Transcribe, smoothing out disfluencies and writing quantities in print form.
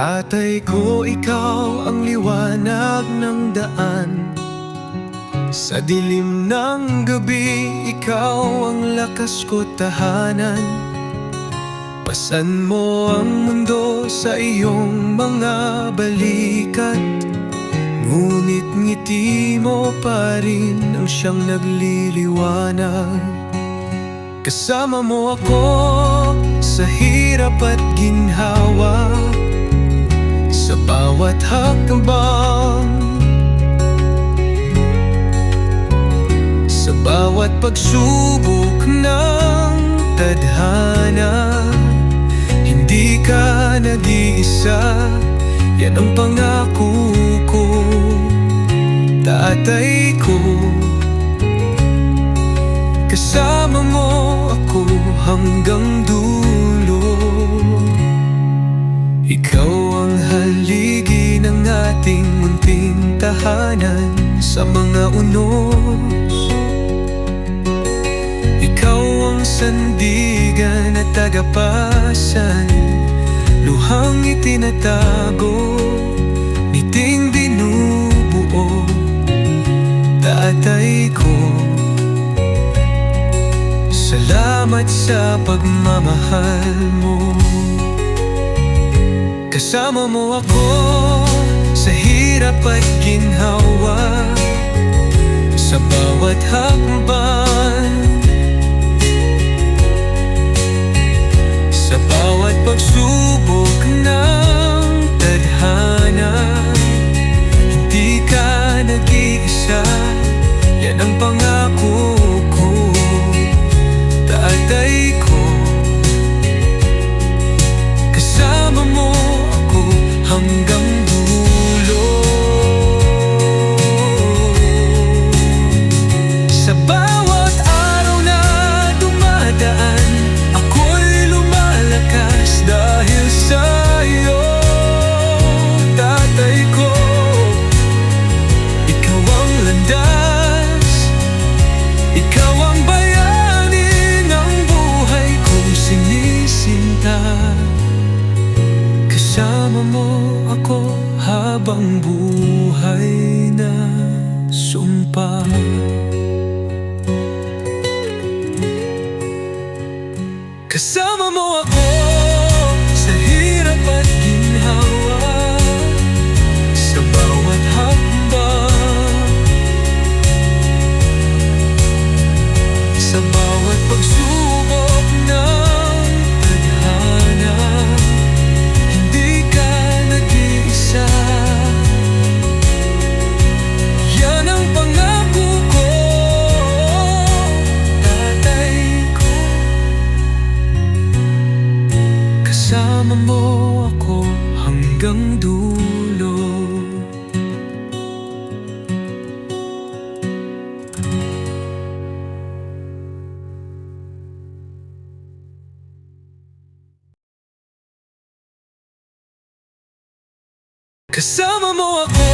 Tatay ko, ikaw ang liwanag ng daan. Sa dilim ng gabi, ikaw ang lakas ko tahanan. Pasan mo ang mundo sa iyong mga balikat, ngunit ngiti mo pa rin ang siyang nagliliwanag. Kasama mo ako sa hirap at ginhawa, sa bawat hakbang, sa bawat pagsubok ng tadhana. Hindi ka nag-iisa, yan ang pangako ko, tatay ko. Kasama mo ako hanggang dulo. Ikaw ang haligi ng ating munting tahanan sa mga unos. Ikaw ang sandigan at tagapasan, luhang itinatago, ngiting binubuo, tatay ko. Salamat sa pagmamahal mo. Kasama mo ako sa hirap at ginhawa, sa bawat hakbang, sa bawat pagsubok ng tadhana. Hindi ka nag-iisa, yan ang pangako ko, tatay ko. Kasama mo ako hanggang dulo. Sa bawat araw na dumadaan, ako'y lumalakas dahil sa'yo, tatay ko. Ikaw ang landas, ikaw ang bayani ng buhay kong sinisinta. Kasama mo ako habang buhay na sumpa. Kasama mo ako sa hirap at ginhawa, sa bawat hakbang, sa bawat pagsubok ng tadhana. Hindi ka nag-iisa, yan ang pangako ko, tatay ko. Kasama mo ako hanggang dulo. Kasama mo ako